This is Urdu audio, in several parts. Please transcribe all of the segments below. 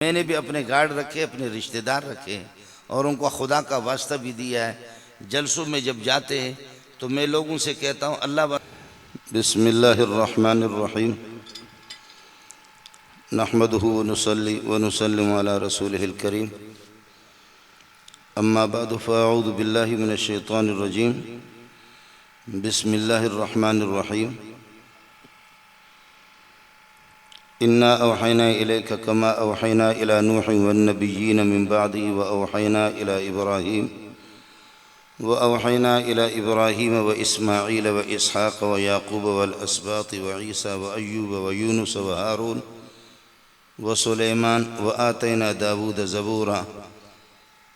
میں نے بھی اپنے گارڈ رکھے، اپنے رشتہ دار رکھے اور ان کو خدا کا واسطہ بھی دیا ہے۔ جلسوں میں جب جاتے ہیں تو میں لوگوں سے کہتا ہوں اللہ بسم اللہ الرحمن الرحیم نحمده ونصلي ونسلم على رسوله الكريم اما بعد فاعوذ باللہ من الشیطان الرجیم بسم اللہ الرحمن الرحیم إنا أوحينا إليك كما أوحينا إلى نوح والنبيين من بعده وأوحينا إلى إبراهيم وإسماعيل وإسحاق ويعقوب والأسباط وعيسى وأيوب ويونس وهارون وسليمان وآتينا داود زبورا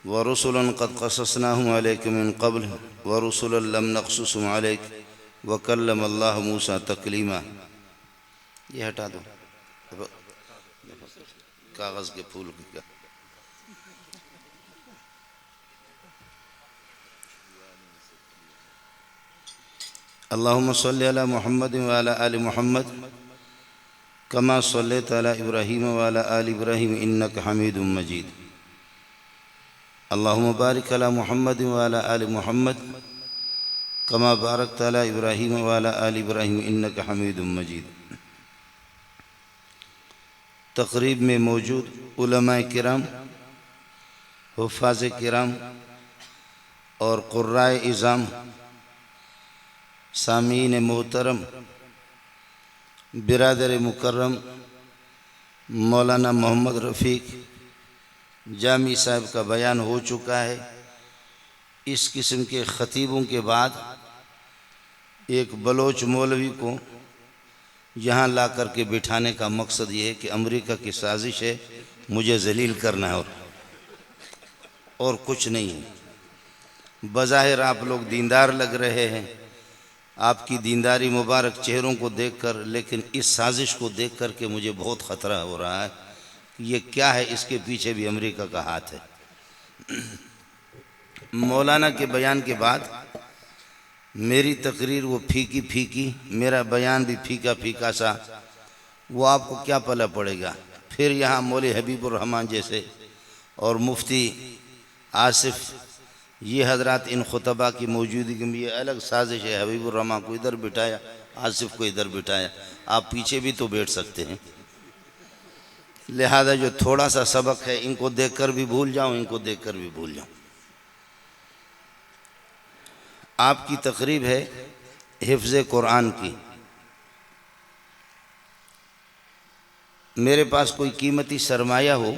ورسلا قد قصصناهم عليك من قبل ورسلا لم نقصصهم عليك وكلم الله موسى تكليما۔ یہ ہٹا دو کاغذ کے پھول کا۔ اللہم صلی علی محمد وعلی آل محمد کما صلیت علی ابراہیم وعلی آل ابراہیم انک حمید مجید۔ اللہم بارک علی محمد وعلی آل محمد کما بارکت علی ابراہیم وعلی آل ابراہیم انک حمید مجید۔ تقریب میں موجود علماء کرام، حفاظ کرام اور قرائے اعظام، سامعین محترم، برادر مکرم مولانا محمد رفیق جامی صاحب کا بیان ہو چکا ہے۔ اس قسم کے خطیبوں کے بعد ایک بلوچ مولوی کو یہاں لا کر کے بٹھانے کا مقصد یہ ہے کہ امریکہ کی سازش ہے، مجھے ذلیل کرنا ہے اور کچھ نہیں ہے۔ بظاہر آپ لوگ دیندار لگ رہے ہیں، آپ کی دینداری مبارک چہروں کو دیکھ کر، لیکن اس سازش کو دیکھ کر کے مجھے بہت خطرہ ہو رہا ہے کہ یہ کیا ہے، اس کے پیچھے بھی امریکہ کا ہاتھ ہے۔ مولانا کے بیان کے بعد میری تقریر وہ پھیکی پھیکی، میرا بیان بھی پھیکا پھیکا سا، وہ آپ کو کیا پلہ پڑے گا۔ پھر یہاں مولوی حبیب الرحمن جیسے اور مفتی آصف، یہ حضرات ان خطبہ کی موجودگی میں، یہ الگ سازش ہے۔ حبیب الرحمن کو ادھر بٹھایا، آصف کو ادھر بٹھایا، آپ پیچھے بھی تو بیٹھ سکتے ہیں۔ لہذا جو تھوڑا سا سبق ہے ان کو دیکھ کر بھی بھول جاؤں، ان کو دیکھ کر بھی بھول جاؤں۔ آپ کی تقریب ہے حفظ قرآن کی۔ میرے پاس کوئی قیمتی سرمایہ ہو،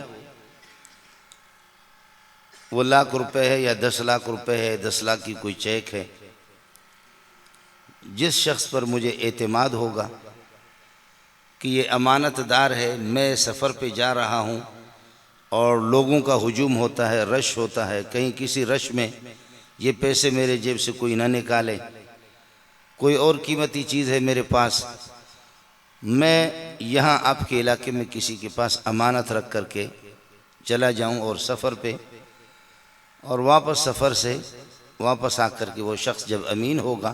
وہ لاکھ روپے ہے یا 10 لاکھ روپے ہے، 10 لاکھ کی کوئی چیک ہے، جس شخص پر مجھے اعتماد ہوگا کہ یہ امانت دار ہے، میں سفر پہ جا رہا ہوں اور لوگوں کا ہجوم ہوتا ہے، رش ہوتا ہے، کہیں کسی رش میں یہ پیسے میرے جیب سے کوئی نہ نکالے، کوئی اور قیمتی چیز ہے میرے پاس، میں یہاں آپ کے علاقے میں کسی کے پاس امانت رکھ کر کے چلا جاؤں اور سفر پہ، اور واپس سفر سے واپس آ کر کے وہ شخص جب امین ہوگا،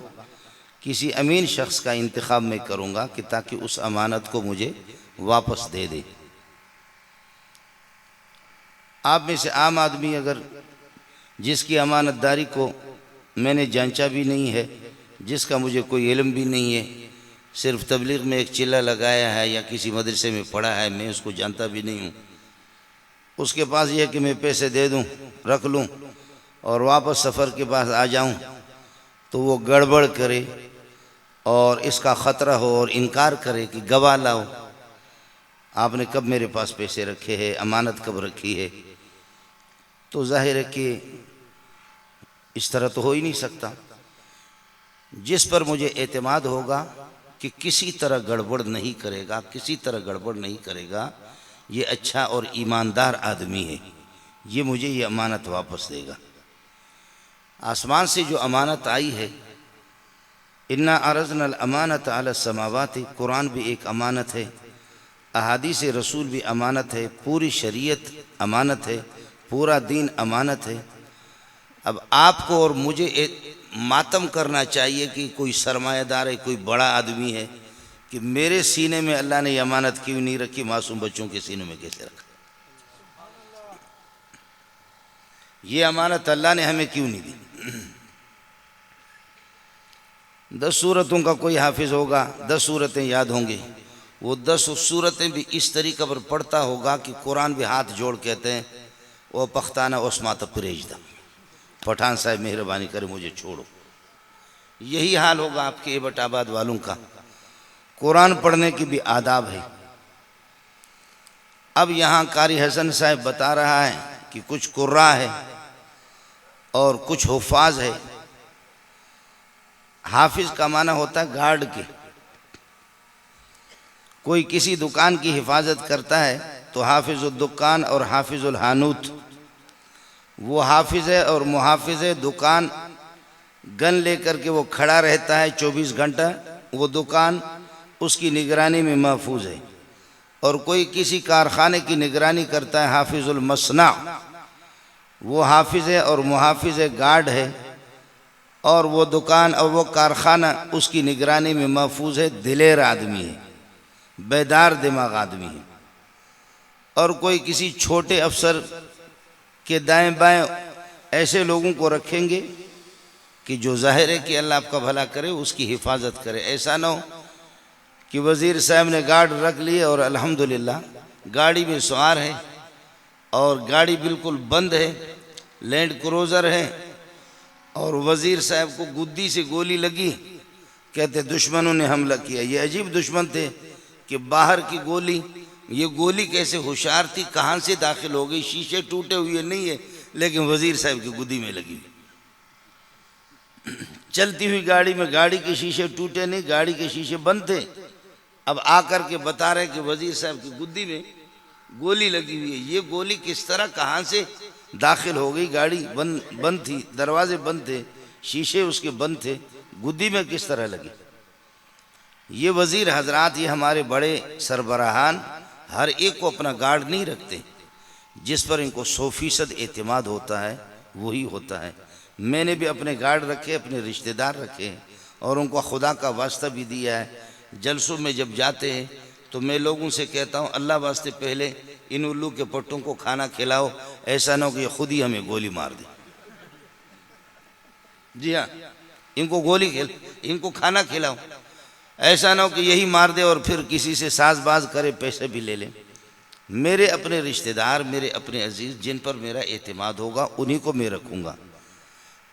کسی امین شخص کا انتخاب میں کروں گا کہ تاکہ اس امانت کو مجھے واپس دے دے۔ آپ میں سے عام آدمی اگر جس کی امانت داری کو میں نے جانچا بھی نہیں ہے، جس کا مجھے کوئی علم بھی نہیں ہے، صرف تبلیغ میں ایک چلہ لگایا ہے یا کسی مدرسے میں پڑھا ہے، میں اس کو جانتا بھی نہیں ہوں، اس کے پاس یہ کہ میں پیسے دے دوں، رکھ لوں اور واپس سفر کے پاس آ جاؤں، تو وہ گڑبڑ کرے اور اس کا خطرہ ہو اور انکار کرے کہ گواہ لاؤ، آپ نے کب میرے پاس پیسے رکھے ہیں، امانت کب رکھی ہے، تو ظاہر ہے کہ اس طرح تو ہو ہی نہیں سکتا۔ جس پر مجھے اعتماد ہوگا کہ کسی طرح گڑبڑ نہیں کرے گا، کسی طرح گڑبڑ نہیں کرے گا، یہ اچھا اور ایماندار آدمی ہے، یہ مجھے یہ امانت واپس دے گا۔ آسمان سے جو امانت آئی ہے، اِنَّا عَرَضْنَا الْأَمَانَةَ عَلَى السَّمَاوَاتِ، قرآن بھی ایک امانت ہے، احادیث رسول بھی امانت ہے، پوری شریعت امانت ہے، پورا دین امانت ہے۔ اب آپ کو اور مجھے ماتم کرنا چاہیے کہ کوئی سرمایہ دار ہے، کوئی بڑا آدمی ہے، کہ میرے سینے میں اللہ نے یہ امانت کیوں نہیں رکھی، معصوم بچوں کے سینے میں کیسے رکھا۔ یہ امانت اللہ نے ہمیں کیوں نہیں دی؟ 10 سورتوں کا کوئی حافظ ہوگا، 10 سورتیں یاد ہوں گی، وہ 10 سورتیں بھی اس طریقہ پر پڑھتا ہوگا کہ قرآن بھی ہاتھ جوڑ کہتے ہیں وہ پختانہ عثمات پریجدہ، پٹھان صاحب مہربانی کرے مجھے چھوڑو۔ یہی حال ہوگا آپ کے ایبٹ آباد والوں کا۔ قرآن پڑھنے کی بھی آداب ہے۔ اب یہاں قاری حسن صاحب بتا رہا ہے کہ کچھ قراء ہے اور کچھ حفاظ ہے۔ حافظ کا معنی ہوتا ہے گارڈ کے، کوئی کسی دکان کی حفاظت کرتا ہے تو حافظ الدکان اور حافظ الحانوت، وہ حافظ ہے اور محافظ ہے۔ دکان گن لے کر کے وہ کھڑا رہتا ہے 24 گھنٹہ، وہ دکان اس کی نگرانی میں محفوظ ہے۔ اور کوئی کسی کارخانے کی نگرانی کرتا ہے، حافظ المصنع، وہ حافظ ہے اور محافظ ہے، گارڈ ہے، اور وہ دکان اور وہ کارخانہ اس کی نگرانی میں محفوظ ہے، دلیر آدمی ہے، بیدار دماغ آدمی ہے۔ اور کوئی کسی چھوٹے افسر کے دائیں بائیں ایسے لوگوں کو رکھیں گے کہ جو ظاہر ہے کہ اللہ آپ کا بھلا کرے، اس کی حفاظت کرے۔ ایسا نہ ہو کہ وزیر صاحب نے گارڈ رکھ لیے اور الحمدللہ گاڑی میں سوار ہے اور گاڑی بالکل بند ہے، لینڈ کروزر ہے، اور وزیر صاحب کو گدی سے گولی لگی، کہتے دشمنوں نے حملہ کیا۔ یہ عجیب دشمن تھے کہ باہر کی گولی، یہ گولی کیسے ہوشیار تھی، کہاں سے داخل ہو گئی، شیشے ٹوٹے ہوئے نہیں ہے لیکن وزیر صاحب کی گدی میں لگی۔ چلتی ہوئی گاڑی میں گاڑی کے شیشے ٹوٹے نہیں، گاڑی کے شیشے بند تھے۔ اب آ کر کے بتا رہے کہ وزیر صاحب کی گدی میں گولی لگی ہوئی ہے۔ یہ گولی کس طرح کہاں سے داخل ہو گئی، گاڑی بند تھی، دروازے بند تھے، شیشے اس کے بند تھے، گدی میں کس طرح لگی؟ یہ وزیر حضرات، یہ ہمارے بڑے سربراہان ہر ایک کو اپنا گارڈ نہیں رکھتے، جس پر ان کو 100% اعتماد ہوتا ہے وہی ہوتا ہے۔ میں نے بھی اپنے گارڈ رکھے، اپنے رشتہ دار رکھے، اور ان کو خدا کا واسطہ بھی دیا ہے۔ جلسوں میں جب جاتے ہیں تو میں لوگوں سے کہتا ہوں اللہ واسطے پہلے ان الو کے پٹوں کو کھانا کھلاؤ، ایسا نہ ہو کہ یہ خود ہی ہمیں گولی مار دے۔ جی ہاں، ان کو ان کو کھانا کھلاؤ، ایسا نہ ہو کہ یہی مار دے اور پھر کسی سے ساز باز کرے، پیسے بھی لے لیں۔ میرے اپنے رشتہ دار، میرے اپنے عزیز جن پر میرا اعتماد ہوگا انہی کو میں رکھوں گا۔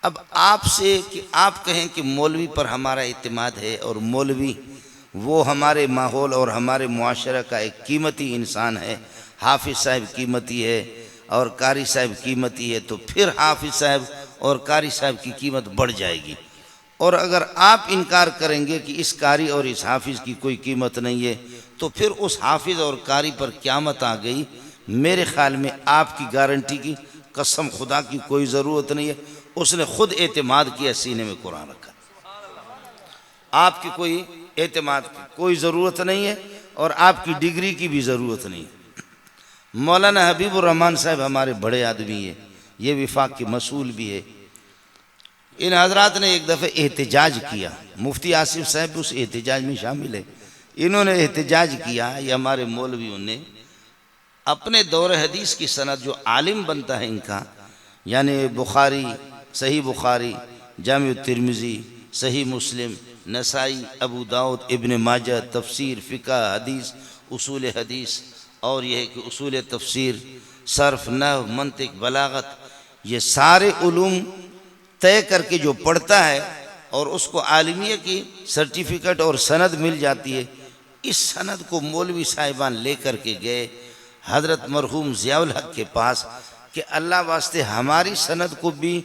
اب آپ سے کہ آپ کہیں کہ مولوی پر ہمارا اعتماد ہے، اور مولوی وہ ہمارے ماحول اور ہمارے معاشرہ کا ایک قیمتی انسان ہے، حافظ صاحب قیمتی ہے اور قاری صاحب قیمتی ہے، تو پھر حافظ صاحب اور قاری صاحب کی قیمت بڑھ جائے گی۔ اور اگر آپ انکار کریں گے کہ اس قاری اور اس حافظ کی کوئی قیمت نہیں ہے، تو پھر اس حافظ اور قاری پر قیامت آ گئی۔ میرے خیال میں آپ کی گارنٹی کی قسم خدا کی کوئی ضرورت نہیں ہے، اس نے خود اعتماد کیا، سینے میں قرآن رکھا۔ آپ کی کوئی اعتماد کی کوئی ضرورت نہیں ہے، اور آپ کی ڈگری کی بھی ضرورت نہیں ہے۔ مولانا حبیب الرحمن صاحب ہمارے بڑے آدمی ہیں، یہ وفاق کے مسئول بھی ہے۔ ان حضرات نے ایک دفعہ احتجاج کیا، مفتی آصف صاحب اس احتجاج میں شامل ہے۔ انہوں نے احتجاج کیا، یہ ہمارے مولویوں نے اپنے دور حدیث کی سند، جو عالم بنتا ہے ان کا، یعنی بخاری، صحیح بخاری، جامع الترمذی، صحیح مسلم، نسائی، ابو داؤد، ابن ماجہ، تفسیر، فقہ، حدیث، اصول حدیث، اور یہ ہے کہ اصول تفسیر، صرف، نحو، منطق، بلاغت، یہ سارے علوم طے کر کے جو پڑھتا ہے اور اس کو عالمیہ کی سرٹیفکیٹ اور سند مل جاتی ہے، اس سند کو مولوی صاحبان لے کر کے گئے حضرت مرحوم ضیاء الحق کے پاس کہ اللہ واسطے ہماری سند کو بھی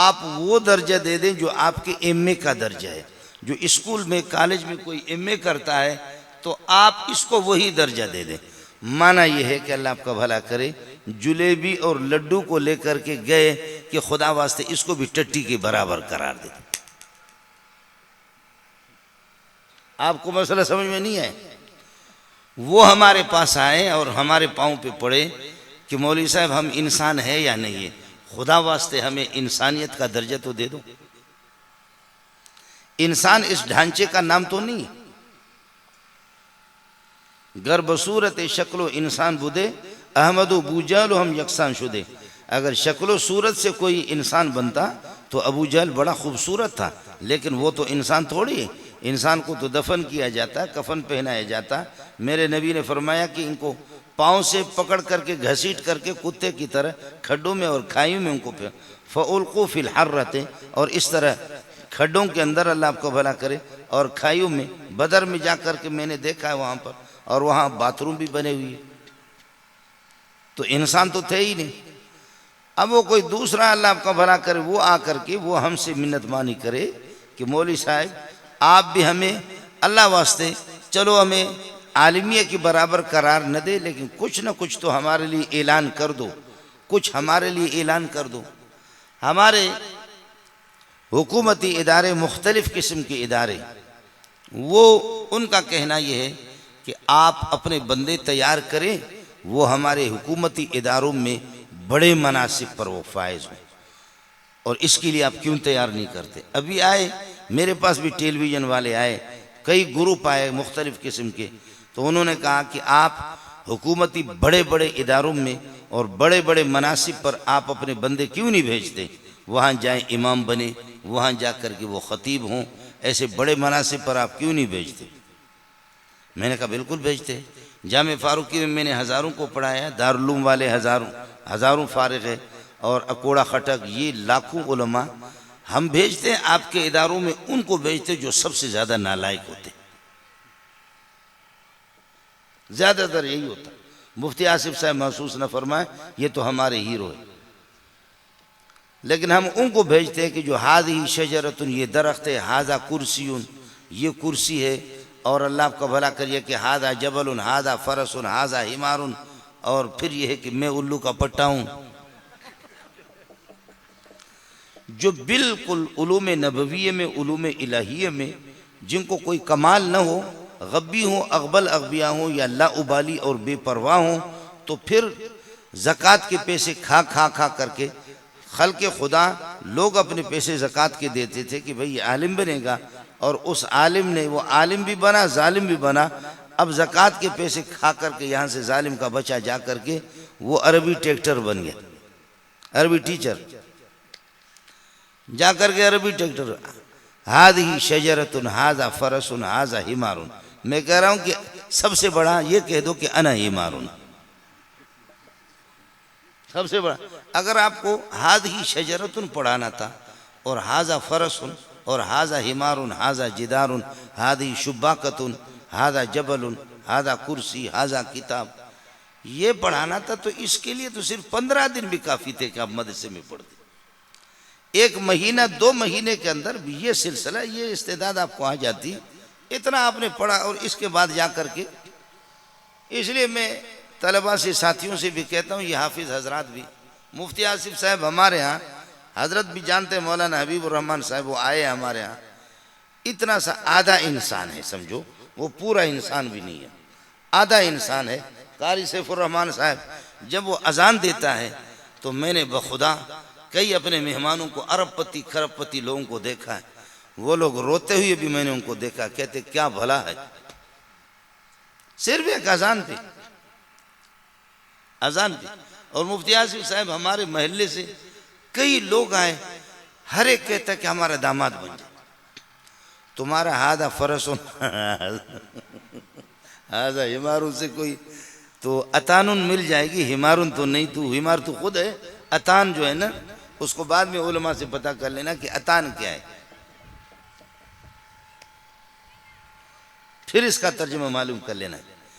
آپ وہ درجہ دے دیں جو آپ کے ایم اے کا درجہ ہے۔ جو اسکول میں، کالج میں کوئی ایم اے کرتا ہے تو آپ اس کو وہی درجہ دے دیں۔ معنی یہ ہے کہ اللہ آپ کا بھلا کرے، جلیبی اور لڈو کو لے کر کے گئے کہ خدا واسطے اس کو بھی ٹٹی کے برابر قرار دے۔ آپ کو مسئلہ سمجھ میں نہیں ہے؟ وہ ہمارے پاس آئے اور ہمارے پاؤں پہ پڑے کہ مولوی صاحب ہم انسان ہے یا نہیں ہے، خدا واسطے ہمیں انسانیت کا درجہ تو دے دو۔ انسان اس ڈھانچے کا نام تو نہیں، گر بصورت شکل و انسان بدے، احمد و بوجال و ہم یکساں شدے۔ اگر شکل و صورت سے کوئی انسان بنتا تو ابو جہل بڑا خوبصورت تھا، لیکن وہ تو انسان تھوڑی ہے، انسان کو تو دفن کیا جاتا، کفن پہنایا جاتا۔ میرے نبی نے فرمایا کہ ان کو پاؤں سے پکڑ کر کے گھسیٹ کر کے کتے کی طرح کھڈوں میں اور کھائیوں میں ان کو فَأُلْقُوا فِي الْحَرَّةِ، اور اس طرح کھڈوں کے اندر اللہ آپ کو بھلا کرے، اور کھائیوں میں۔ بدر میں جا کر کے میں نے دیکھا ہے وہاں پر، اور وہاں باتھ روم بھی بنے ہوئے، تو انسان تو تھے ہی نہیں۔ اب وہ کوئی دوسرا اللہ آپ کا بھلا کرے، وہ آ کر کے وہ ہم سے منت مانی کرے کہ مولوی صاحب آپ بھی ہمیں اللہ واسطے، چلو ہمیں عالمیہ کی برابر قرار نہ دے، لیکن کچھ نہ کچھ تو ہمارے لیے اعلان کر دو، کچھ ہمارے لیے اعلان کر دو۔ ہمارے حکومتی ادارے، مختلف قسم کے ادارے، وہ ان کا کہنا یہ ہے کہ آپ اپنے بندے تیار کریں، وہ ہمارے حکومتی اداروں میں بڑے مناصب پر وہ فائز ہوں، اور اس کے لیے آپ کیوں تیار نہیں کرتے؟ ابھی آئے میرے پاس بھی ٹیلی ویژن والے آئے، کئی گروپ آئے مختلف قسم کے، تو انہوں نے کہا کہ آپ حکومتی بڑے بڑے اداروں میں اور بڑے بڑے مناصب پر آپ اپنے بندے کیوں نہیں بھیجتے؟ وہاں جائیں امام بنے، وہاں جا کر کے وہ خطیب ہوں، ایسے بڑے مناصب پر آپ کیوں نہیں بھیجتے؟ میں نے کہا بالکل بھیجتے۔ جامع فاروقی میں میں نے ہزاروں کو پڑھایا، دارالعلوم والے ہزاروں فارغ ہے، اور اکوڑا خٹک یہ لاکھوں علماء ہم بھیجتے ہیں آپ کے اداروں میں، ان کو بھیجتے جو سب سے زیادہ نالائق ہوتے، زیادہ تر یہی ہوتا۔ مفتی آصف صاحب محسوس نہ فرمائیں، یہ تو ہمارے ہیرو ہیں، لیکن ہم ان کو بھیجتے ہیں کہ جو ہذہ شجرۃ، یہ درخت ہے، ھذا کرسی، یہ کرسی ہے، اور اللہ آپ کا بھلا کریے کہ ھذا جبل، ھذا فرس، ھذا حمار، اور پھر یہ ہے کہ میں الو کا پٹا ہوں۔ جو بالکل علوم نبویہ میں، علوم الہیہ میں جن کو کوئی کمال نہ ہو، غبی ہوں، اغبل اغبیاء ہوں، یا لا ابالی اور بے پرواہ ہوں، تو پھر زکوٰۃ کے پیسے کھا کر کے خلق خدا لوگ اپنے پیسے زکوٰۃ کے دیتے تھے کہ بھئی یہ عالم بنے گا، اور اس عالم نے، وہ عالم بھی بنا، ظالم بھی بنا۔ اب زکوٰۃ کے پیسے کھا کر کے یہاں سے ظالم کا بچہ جا کر کے وہ عربی ٹریکٹر بن گیا، عربی ٹیچر جا کر کے عربی ٹریکٹر۔ ھذہ شجرۃ، ھذا فرس، ھذا حمار۔ میں کہہ رہا ہوں کہ سب سے بڑا یہ کہہ دو کہ انا حمار، سب سے بڑا۔ اگر آپ کو ھذہ شجرۃ پڑھانا تھا، اور ھذا فرس، اور ھذا حمار، ھذا جدار، ھذہ شباکۃ، ھذا جبل، ھذا کرسی، ھذا کتاب، یہ پڑھانا تھا، تو اس کے لیے تو صرف 15 دن بھی کافی تھے کہ آپ مدرسے میں پڑھتے۔ 1 مہینہ 2 مہینے کے اندر بھی یہ سلسلہ، یہ استعداد آپ کو آ جاتی، اتنا آپ نے پڑھا، اور اس کے بعد جا کر کے۔ اس لیے میں طلباء سے، ساتھیوں سے بھی کہتا ہوں، یہ حافظ حضرات بھی، مفتی آصف صاحب ہمارے ہاں، حضرت بھی جانتے ہیں، مولانا حبیب الرحمن صاحب وہ آئے ہمارے ہاں، اتنا سا آدھا انسان ہے، سمجھو وہ پورا انسان بھی نہیں ہے، آدھا انسان ہے۔ قاری سیف الرحمن صاحب جب وہ اذان دیتا ہے تو میں نے بخدا کئی اپنے مہمانوں کو، ارب پتی کھرب پتی لوگوں کو دیکھا ہے، وہ لوگ روتے ہوئے بھی میں نے ان کو دیکھا، کہتے کیا بھلا ہے، صرف ایک اذان پہ، اذان پہ۔ اور مفتی آصف صاحب ہمارے محلے سے کئی لوگ آئے، ہر ایک کہتا کہ ہمارا داماد بن جائے، تمہارا ھذا فرس ھذا حمار سے کوئی تو اتان مل جائے گی، حمار تو نہیں، تو حمار تو خود ہے، اتان جو ہے نا اس کو بعد میں علماء سے پتہ کر لینا کہ اتان کیا ہے، پھر اس کا ترجمہ معلوم کر لینا ہے۔